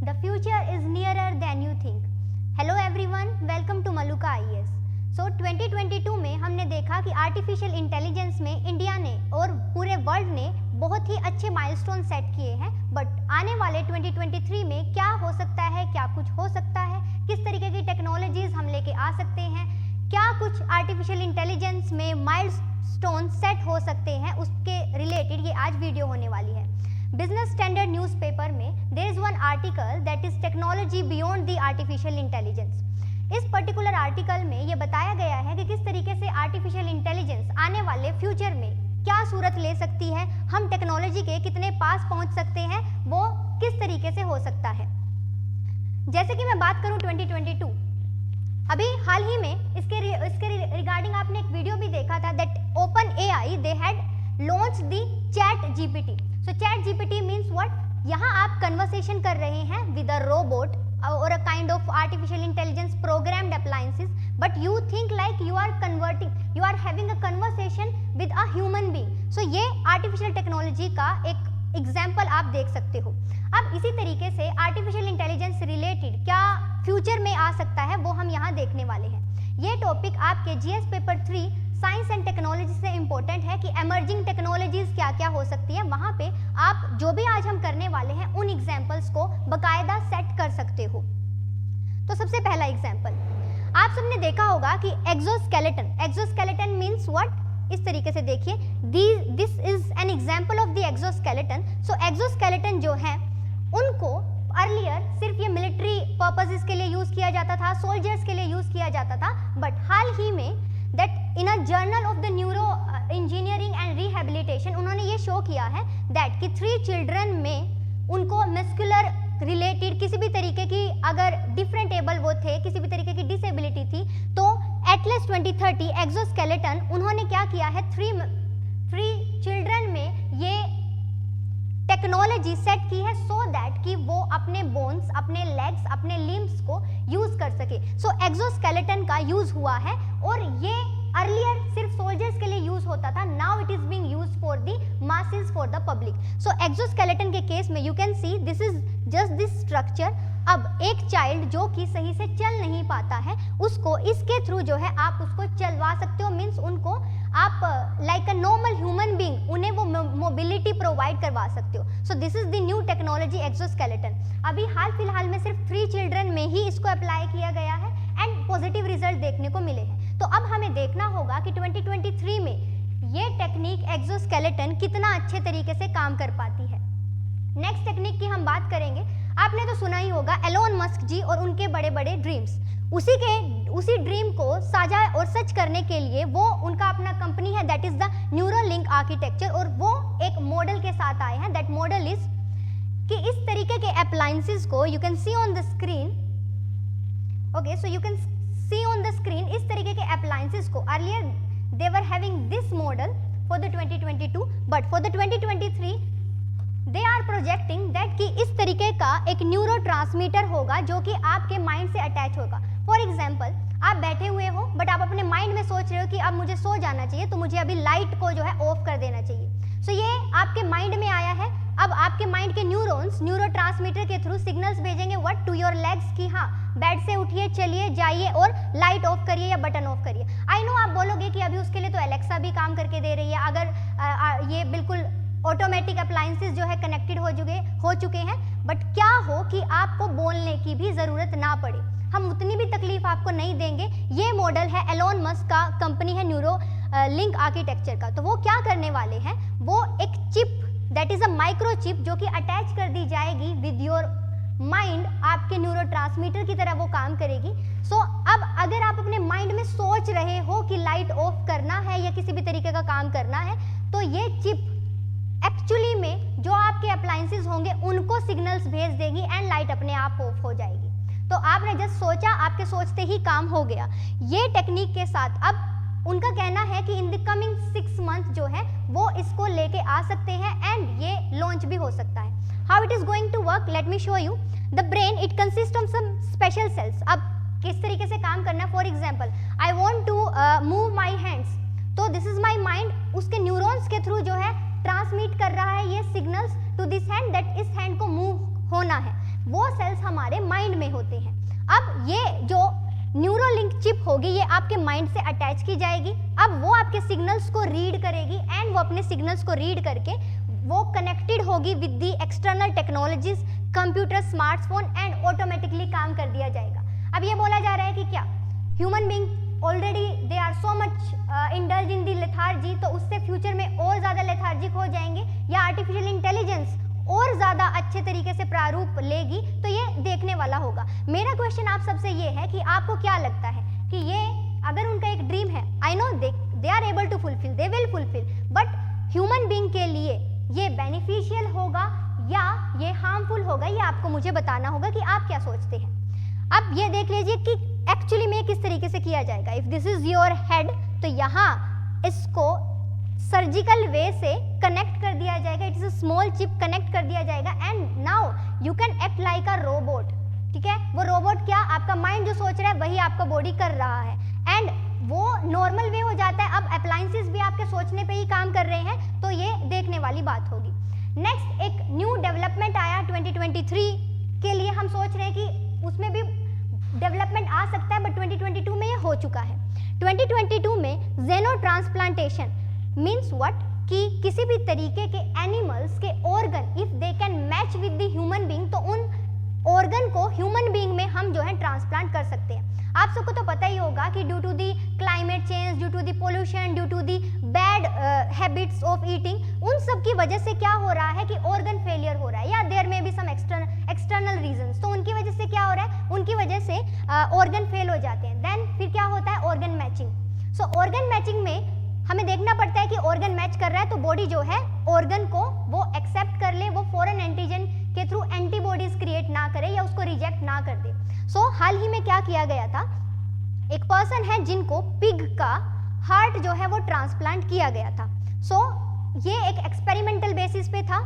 The future is nearer than you think. Hello everyone, welcome to Maluka IAS. So 2022 में हमने देखा कि artificial intelligence में India ने और पूरे वर्ल्ड ने बहुत ही अच्छे माइलस्टोन सेट किए हैं, बट आने वाले 2023 में क्या हो सकता है, क्या कुछ हो सकता है, किस तरीके की टेक्नोलॉजीज हम लेके आ सकते हैं, क्या कुछ आर्टिफिशियल इंटेलिजेंस में माइलस्टोन सेट हो सकते हैं, उसके रिलेटेड ये आज वीडियो होने वाली है। बिजनेस स्टैंडर्ड न्यूज़पेपर में there is one article that is technology beyond the artificial intelligence. इस पर्टिकुलर आर्टिकल में ये बताया गया है कि किस तरीके से आर्टिफिशियल इंटेलिजेंस आने वाले फ्यूचर में क्या सूरत ले सकती है, हम टेक्नोलॉजी के कितने पास पहुंच सकते हैं, वो किस तरीके से हो सकता है। जैसे कि मैं बात करूं 2022, अभी हाल ही में इसके रिगार्डिंग आपने एक वीडियो भी देखा था that open AI they had launch the chat GPT. So chat GPT means what, यहाँ आप कन्वर्सेशन कर रहे हैं with a robot or a kind of artificial intelligence programmed appliances, but you think like you are having a conversation with a human being. So ये artificial technology का एक example आप देख सकते हो। अब इसी तरीके से आर्टिफिशियल इंटेलिजेंस रिलेटेड क्या फ्यूचर में आ सकता है वो हम यहाँ देखने वाले हैं। ये टॉपिक आपके GS paper 3 science and technology से इंपॉर्टेंट है कि एमर्जिंग टेक्नोलॉजीज क्या क्या हो सकती है। वहाँ पे आप जो भी आज हम करने वाले हैं उन एग्जाम्पल्स को बकायदा सेट कर सकते हो। तो सबसे पहला एग्जाम्पल आप सबने देखा होगा कि एक्सोस्केलेटन मीन्स व्हाट, इस तरीके से देखिए, this is an example of the exoskeleton. So exoskeleton जो है उनको अर्लियर सिर्फ ये मिलिट्री पर्पसेस के लिए यूज किया जाता था, सोल्जर्स के लिए यूज किया जाता था, बट हाल ही में that in a journal of the neuro engineering and rehabilitation उन्होंने ये शो किया है दैट कि 3 चिल्ड्रन में उनको मस्कुलर रिलेटेड किसी भी तरीके की अगर डिफरेंटेबल वो थे, किसी भी तरीके की डिसेबिलिटी थी, तो एटलस 2030 एक्सोस्केलेटन उन्होंने क्या किया है, 3 चिल्ड्रन में ये टेक्नोलॉजी सेट की है सो दैट कि वो अपने बोन्स, अपने लेग्स, अपने लिम्स को यूज कर सके। सो एक्सोस्केलेटन का यूज हुआ है और ये अर्लियर सिर्फ सोल्जर्स के लिए यूज होता था, now it is being used for the masses, for the public. So exoskeleton के केस में you can see this is just this structure. अब एक चाइल्ड जो कि सही से चल नहीं पाता है उसको इसके थ्रू जो है आप उसको चलवा सकते हो, मीन्स उनको आप like a normal human being उन्हें वो मोबिलिटी प्रोवाइड करवा सकते हो। So this is the new technology exoskeleton. अभी हाल फिलहाल में सिर्फ 3 चिल्ड्रन में ही इसको अप्लाई किया गया है एंड पॉजिटिव रिजल्ट देखने को मिले हैं। तो अब हमें देखना होगा कि 2023 में ये टेक्निक एक्सोस्केलेटन कितना अच्छे तरीके से काम कर पाती है। नेक्स्ट टेक्निक की हम बात करेंगे, आपने तो सुना ही होगा एलोन मस्क जी और उनके बड़े बड़े ड्रीम्स। उसी ड्रीम को साझा और सच करने के लिए वो उनका अपना कंपनी है that is the Neuralink architecture, और वो एक मॉडल के साथ आए हैं। दैट मॉडल इज कि इस तरीके के अप्लायंसेस को you can see on the screen, okay, so you can see on the screen इस तरीके के अप्लायंसेस को earlier they were having this model for the 2022, but for the 2023 they are projecting that कि इस तरीके का एक न्यूरो ट्रांसमीटर होगा जो कि आपके माइंड से अटैच होगा। फॉर एग्जाम्पल, आप बैठे हुए हो बट आप अपने माइंड में सोच रहे हो कि अब मुझे सो जाना चाहिए, तो मुझे अभी लाइट को जो है ऑफ कर देना चाहिए। सो ये आपके माइंड में आया है। अब आपके माइंड के न्यूरॉन्स न्यूरो ट्रांसमीटर के थ्रू सिग्नल्स भेजेंगे व्हाट टू योर लेग्स कि हाँ बेड से उठिए, चलिए, जाइए और लाइट ऑफ करिए या बटन ऑफ करिए। आई नो आप बोलोगे कि अभी उसके लिए तो एलेक्सा भी काम करके दे रही है, अगर ये बिल्कुल ऑटोमेटिक अप्लायंसेस जो है कनेक्टेड हो चुके हैं, बट क्या हो कि आपको बोलने की भी ज़रूरत ना पड़े, हम उतनी भी तकलीफ आपको नहीं देंगे। ये मॉडल है एलोन मस्क का, कंपनी है न्यूरो लिंक आर्किटेक्चर का। तो वो क्या करने वाले हैं, वो एक chip that is a micro chip जो कि अटैच कर दी जाएगी विद योर माइंड, आपके न्यूरो ट्रांसमीटर की तरह वो काम करेगी। सो अब अगर आप अपने माइंड में सोच रहे हो कि लाइट ऑफ करना है या किसी भी तरीके का काम करना है, तो ये चिप एक्चुअली में जो आपके अप्लायंसेस होंगे उनको सिग्नल्स भेज देगी एंड लाइट अपने आप ऑफ हो जाएगी। तो आपने जस्ट सोचा, आपके सोचते ही काम हो गया। ये टेक्निक के साथ अब उनका कहना है कि इन द कमिंग 6 मंथ जो है वो इसको लेके आ सकते हैं एंड ये लॉन्च भी हो सकता है। How it is going to work, let me show you. The brain it consist of some special cells. अब किस तरीके से काम करना है, for example I want to move my hands, तो दिस इज माई माइंड उसके न्यूरॉन्स के थ्रू जो है ट्रांसमिट कर रहा है ये signals to this hand that इस हैंड को मूव होना है। वो सेल्स बने होते हैं। अब ये जो न्यूरोलिंक चिप होगी ये आपके माइंड से अटैच की जाएगी। अब वो आपके सिग्नल्स को रीड करेगी एंड वो अपने सिग्नल्स को रीड करके वो कनेक्टेड होगी with the external technologies, computer, smartphone and automatically काम कर दिया जाएगा। अब ये बोला जा रहा है कि क्या human being already they are so much indulge in the lethargy, तो उससे फ्यूचर में और ज़्यादा लेथार्जिक हो जाएंगे या आर्टिफिशियल इंटेलिजेंस और ज़्यादा अच्छे तरीके से प्रारूप लेगी, तो ये देखने वाला होगा। मेरा क्वेश्चन आप सबसे ये है कि आपको क्या लगता है कि ये अगर उनका एक ड्रीम है, I know they are able to fulfil, they will fulfil, but human being के लिए ये बेनिफिशियल होगा या ये हार्मफुल होगा, ये आपको मुझे बताना होगा कि आप क्या सोचते हैं। अब ये देख लीजिए कि एक्चुअली में किस तरीके से किया जाएगा। If this is your head, तो यहाँ इसको सर्जिकल वे से कनेक्ट कर दिया जाएगा, it is a small chip, connect कर दिया जाएगा and now you can act like a robot. ठीक है, वो रोबोट क्या, आपका माइंड जो सोच रहा है वही आपका बॉडी कर रहा है एंड वो नॉर्मल वे हो जाता है। अब अप्लायंसेस भी आपके सोचने पे ही काम कर रहे हैं, तो ये देखने वाली बात होगी। नेक्स्ट एक न्यू डेवलपमेंट आया 2023 के लिए, हम सोच रहे हैं कि उसमें भी डेवलपमेंट आ सकता है, बट 2022 में ये हो चुका है। 2022 में जेनो ट्रांसप्लांटेशन मीन्स व्हाट, कि किसी भी तरीके के एनिमल्स के organ if they can match with the human being, तो उन ऑर्गन को ह्यूमन बीइंग में हम जो है ट्रांसप्लांट कर सकते हैं। आप सबको तो पता ही होगा कि due to the climate change, due to the pollution, due to the bad habits of eating, उन सब की वजह से क्या हो रहा है कि ऑर्गन फेलियर हो रहा है या देयर में भी सम एक्सटर्नल रीजंस, तो उनकी वजह से क्या हो रहा है, उनकी वजह से ऑर्गन फेल हो जाते हैं। देन फिर क्या होता है, ऑर्गन मैचिंग। सो ऑर्गन मैचिंग में हमें देखना पड़ता है कि ऑर्गन मैच कर रहा है तो बॉडी जो है ऑर्गन को वो एक्सेप्ट कर ले, वो फॉरेन एंटीजन के थ्रू एंटीबॉडीज क्रिएट ना करे या उसको रिजेक्ट ना कर दे। सो हाल ही में क्या किया गया था, एक पर्सन है जिनको पिग का हार्ट जो है वो ट्रांसप्लांट किया गया था। सो ये एक एक्सपेरिमेंटल बेसिस पे था,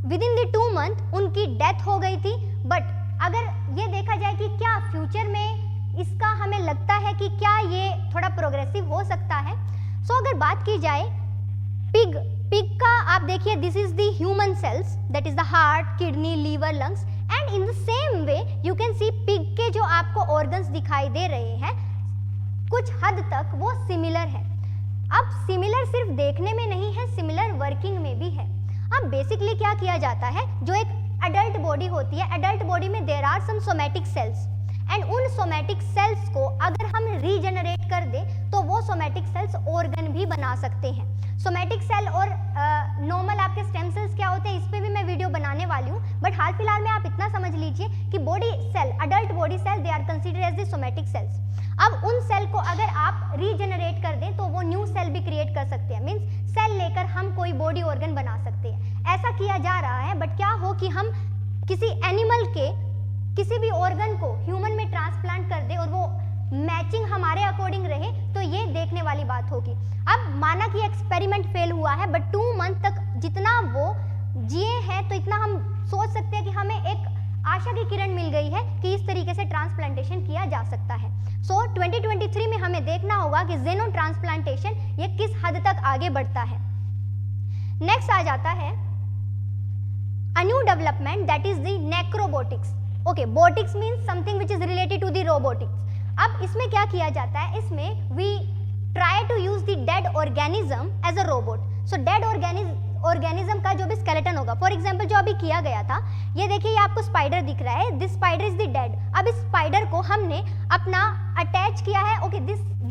विद इन द 2 मंथ उनकी डेथ हो गई थी। बट अगर ये देखा जाए कि क्या फ्यूचर में इसका हमें लगता है कि क्या ये थोड़ा प्रोग्रेसिव हो सकता है। सो अगर बात की जाए पिग का, आप देखिए this is the human cells, that is the heart, kidney, liver, lungs and in the same way you can see pig के जो आपको ऑर्गन्स दिखाई दे रहे हैं कुछ हद तक वो सिमिलर है। अब सिमिलर सिर्फ देखने में नहीं है, सिमिलर वर्किंग में भी है। अब बेसिकली क्या किया जाता है, जो एक अडल्ट बॉडी होती है, अडल्ट बॉडी में there are some somatic cells and उन सोमैटिक सेल्स को अगर हम रीजनरेट कर दें तो वो सोमैटिक सेल्स ऑर्गन भी बना सकते हैं। सोमैटिक सेल और नॉर्मल आपके स्टेम सेल्स क्या होते हैं, इस पे भी मैं वीडियो बनाने वाली हूँ, बट हाल फिलहाल में आप इतना समझ लीजिए कि body cell, adult body cell, they are considered as the somatic cells. अब उन सेल को अगर आप रीजनरेट कर दें तो वो न्यू सेल भी क्रिएट कर सकते हैं, मीन्स सेल लेकर हम कोई बॉडी ऑर्गन बना सकते हैं। ऐसा किया जा रहा है, बट क्या हो कि हम किसी एनिमल के किसी भी ऑर्गन को ह्यूमन में ट्रांसप्लांट कर दे और वो मैचिंग हमारे अकॉर्डिंग रहे, तो ये देखने वाली बात होगी। अब माना कि एक्सपेरिमेंट फेल हुआ है, बट 2 मंथ तक जितना वो जिए हैं, तो इतना हम सोच सकते हैं कि हमें एक आशा की किरण मिल गई है कि इस तरीके से ट्रांसप्लांटेशन किया जा सकता है। सो 2023 में हमें देखना होगा कि जेनो ट्रांसप्लांटेशन ये किस हद तक आगे बढ़ता है। नेक्स्ट आ जाता है a new development, that is the necrobotics. Okay, botics means something which is related to the robotics. अब इसमें क्या किया जाता है, इसमें we try to use the dead organism as a robot. So dead organism का जो भी skeleton होगा, for example जो अभी किया गया था, ये देखिए ये आपको स्पाइडर दिख रहा है, this spider is the dead. अब इस स्पाइडर को हमने अपना अटैच किया है, okay,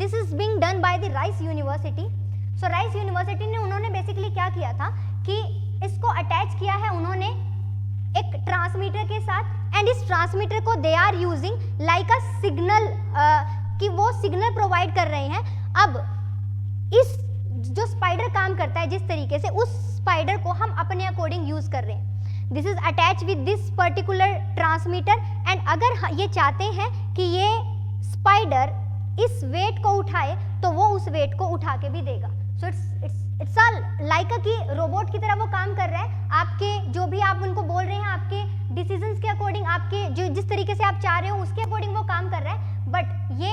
this is being done by the Rice University. So Rice University ने उन्होंने बेसिकली क्या किया था कि इसको अटैच किया है उन्होंने एक ट्रांसमीटर के साथ, एंड इस ट्रांसमीटर को they are using like a signal, कि वो सिग्नल प्रोवाइड कर रहे हैं। अब इस जो स्पाइडर काम करता है जिस तरीके से, उस स्पाइडर को हम अपने अकॉर्डिंग यूज कर रहे हैं। This is attach with this particular transmitter, and अगर ये चाहते हैं कि ये स्पाइडर इस वेट को उठाए तो वो उस वेट को उठा के भी देगा। सो इट्स लाइक कि रोबोट की तरह वो काम कर रहा है। आपके जो भी आप उनको बोल रहे हैं, आपके डिसीजंस के अकॉर्डिंग, आपके जो जिस तरीके से आप चाह रहे हो उसके अकॉर्डिंग वो काम कर रहा है। बट ये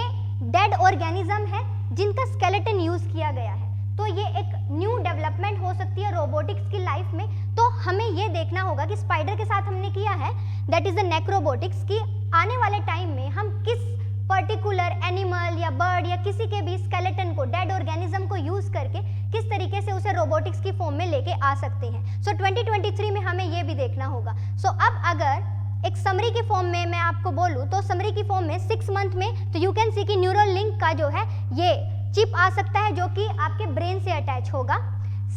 डेड ऑर्गेनिज्म है जिनका स्केलेटन यूज किया गया है, तो ये एक न्यू डेवलपमेंट हो सकती है रोबोटिक्स की लाइफ में। तो हमें ये देखना होगा कि स्पाइडर के साथ हमने किया है, दैट इज द नेक्रोबोटिक्स, की आने वाले टाइम में हम किस पर्टिकुलर एनिमल या बर्ड या किसी के भी स्केलेटन को, डेड ऑर्गेनिज्म को यूज करके किस तरीके से उसे रोबोटिक्स की फॉर्म में लेके आ सकते हैं। सो 2023 में हमें ये भी देखना होगा। सो अब अगर एक समरी की फॉर्म में मैं आपको बोलूँ तो समरी की फॉर्म में 6 मंथ में तो यू कैन सी कि न्यूरल लिंक का जो है ये चिप आ सकता है जो कि आपके ब्रेन से अटैच होगा।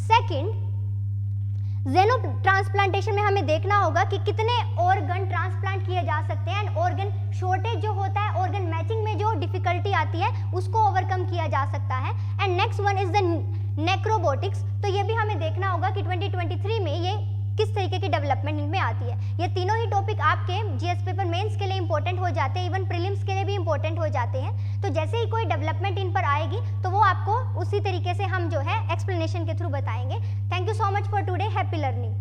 सेकंड, जेनो ट्रांसप्लांटेशन में हमें देखना होगा कि कितने ऑर्गन ट्रांसप्लांट किए जा सकते हैं एंड ऑर्गन शॉर्टेज जो होता है, ऑर्गन मैचिंग में जो डिफिकल्टी आती है उसको ओवरकम किया जा सकता है। And next one is the necrobotics, तो ये भी हमें देखना होगा कि 2023 में ये किस तरीके की डेवलपमेंट इनमें आती है। ये तीनों ही टॉपिक आपके जीएस पेपर मेंस के लिए इंपॉर्टेंट हो जाते हैं, इवन प्रीलिम्स के लिए भी इंपॉर्टेंट हो जाते हैं। तो जैसे ही कोई डेवलपमेंट इन पर आएगी तो वो आपको उसी तरीके से हम जो है एक्सप्लेनेशन के थ्रू बताएंगे। Thank you so much for today, happy learning.